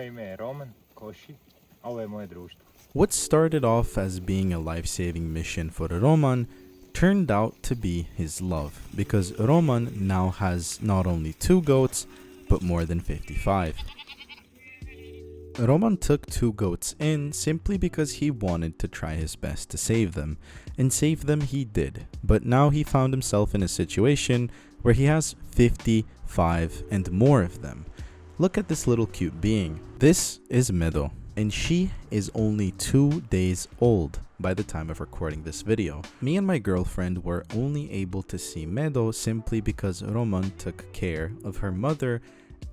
Moje ime je Roman Koši, a ovo je moje društvo. What started off as being a life-saving mission for Roman turned out to be his love, because Roman now has not only 2 goats, but more than 55. Roman took 2 goats in simply because he wanted to try his best to save them, and save them he did, but now he found himself in a situation where he has 55 and more of them. Look at this little cute being. This is Meadow, and she is only 2 days old by the time of recording this video. Me and my girlfriend were only able to see Meadow simply because Roman took care of her mother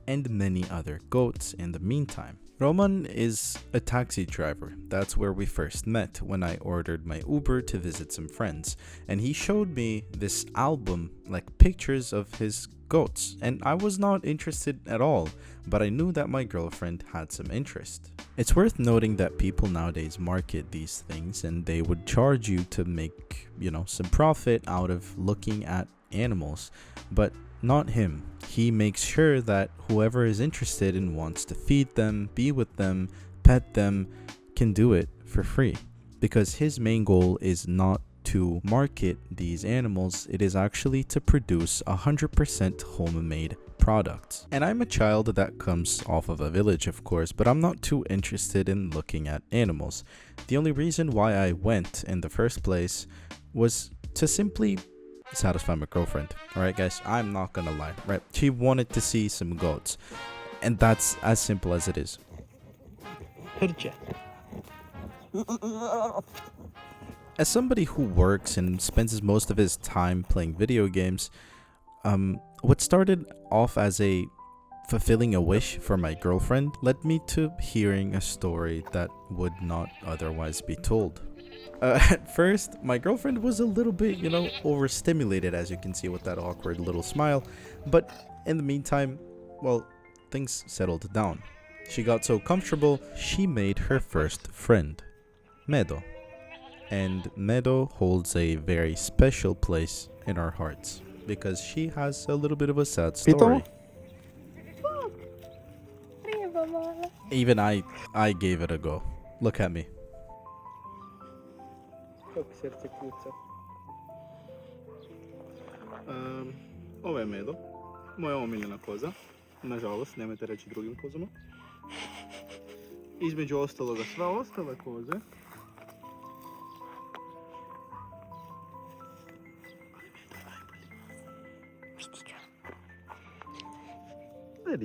and many other goats in the meantime. Roman is a taxi driver. That's where we first met when I ordered my Uber to visit some friends, and he showed me this album, like pictures of his goats, and I was not interested at all, but I knew that my girlfriend had some interest. It's worth noting that people nowadays market these things and they would charge you to make, some profit out of looking at animals, but not him. He makes sure that whoever is interested and wants to feed them, be with them, pet them, can do it for free, because his main goal is not to market these animals, it is actually to produce 100% homemade products. And I'm a child that comes off of a village, of course, but I'm not too interested in looking at animals. The only reason why I went in the first place was to simply satisfy my girlfriend. Alright guys, I'm not gonna lie, right? She wanted to see some goats, and that's as simple as it is. As somebody who works and spends most of his time playing video games, what started off as a fulfilling a wish for my girlfriend led me to hearing a story that would not otherwise be told. At first, my girlfriend was a little bit, overstimulated, as you can see with that awkward little smile, but in the meantime, well, things settled down. She got so comfortable, she made her first friend, Meadow. And Meadow holds a very special place in our hearts, because she has a little bit of a sad story. Even I gave it a go. Look at me. Kako srce kuca. Ovo je Medo, moja omiljena koza. Nažalost, nemojte reći drugim kozama. Između ostaloga, sva ostale koze.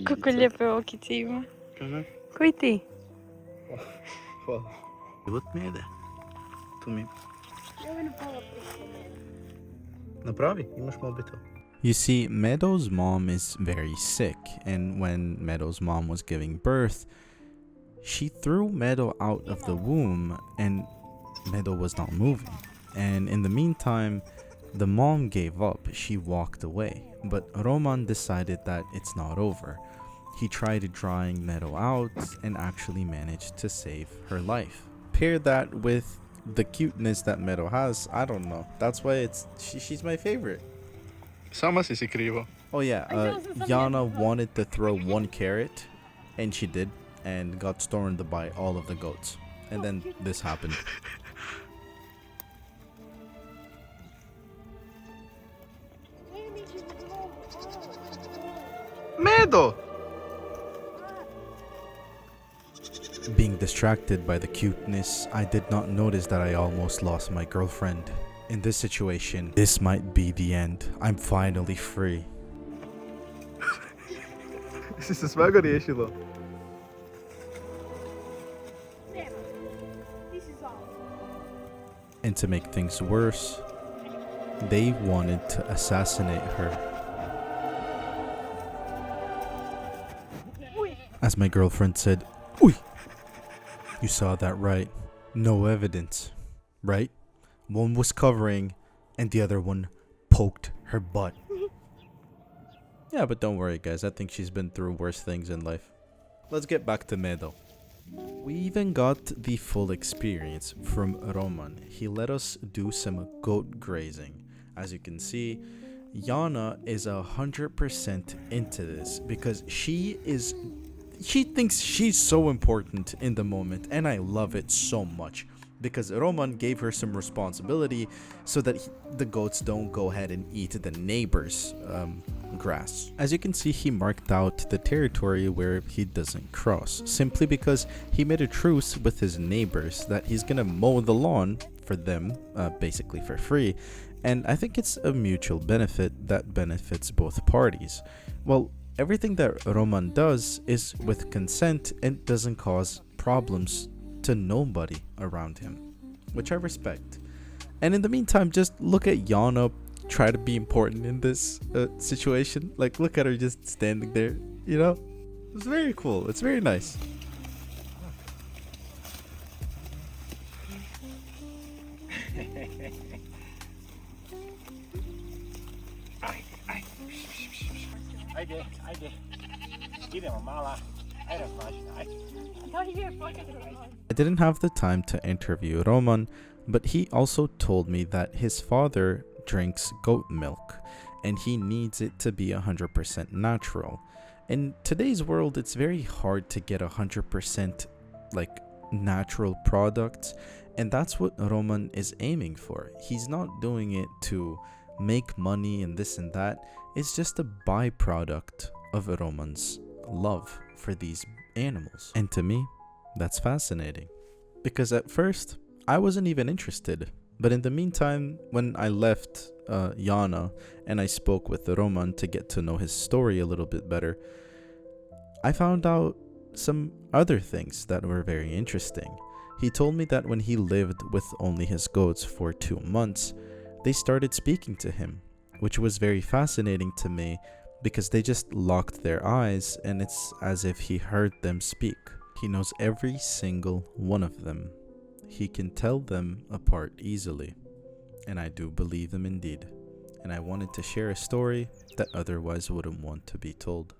Kako lijepe okice ima. Kaže? Koji ti? Hvala. Život Mede. Tu mi. Napravi, imaš mobitel. You see, Meadow's mom is very sick, and when Meadow's mom was giving birth, she threw Meadow out of the womb, and Meadow was not moving. And in the meantime, the mom gave up. She walked away, but Roman decided that it's not over. He tried drawing Meadow out and actually managed to save her life. Pair that with the cuteness that Meadow has, I don't know. That's why she's my favorite. Sama si krivo. Oh yeah, Yana wanted to throw 1 carrot, and she did, and got stormed by all of the goats. And then this happened. Medo! Being distracted by the cuteness, I did not notice that I almost lost my girlfriend. In this situation, this might be the end. I'm finally free. Si se svega riješilo? And to make things worse, they wanted to assassinate her. As my girlfriend said, "Uy!" You saw that right. No evidence, right? One was covering and the other one poked her butt. Yeah, but don't worry guys, I think she's been through worse things in life. Let's get back to Meadow. We even got the full experience from Roman. He let us do some goat grazing. As you can see, Yana is 100% into this because she is she thinks she's so important in the moment, and I love it so much because Roman gave her some responsibility so that the goats don't go ahead and eat the neighbor's grass. As you can see, he marked out the territory where he doesn't cross, simply because he made a truce with his neighbors that he's gonna mow the lawn for them, basically for free. And I think it's a mutual benefit that benefits both parties. Well, everything that Roman does is with consent and doesn't cause problems to nobody around him, which I respect. And in the meantime, just look at Yana try to be important in this situation. Like, look at her just standing there, you know? It's very cool. It's very nice. I didn't have the time to interview Roman, but he also told me that his father drinks goat milk and he needs it to be 100% natural. In today's world, it's very hard to get 100% like natural products, and that's what Roman is aiming for. He's not doing it to make money and this and that. It's just a byproduct of Roman's love for these animals. And to me, that's fascinating. Because at first, I wasn't even interested. But in the meantime, when I left Yana and I spoke with Roman to get to know his story a little bit better, I found out some other things that were very interesting. He told me that when he lived with only his goats for 2 months, they started speaking to him, which was very fascinating to me because they just locked their eyes and it's as if he heard them speak. He knows every single one of them. He can tell them apart easily, and I do believe them indeed. And I wanted to share a story that otherwise wouldn't want to be told.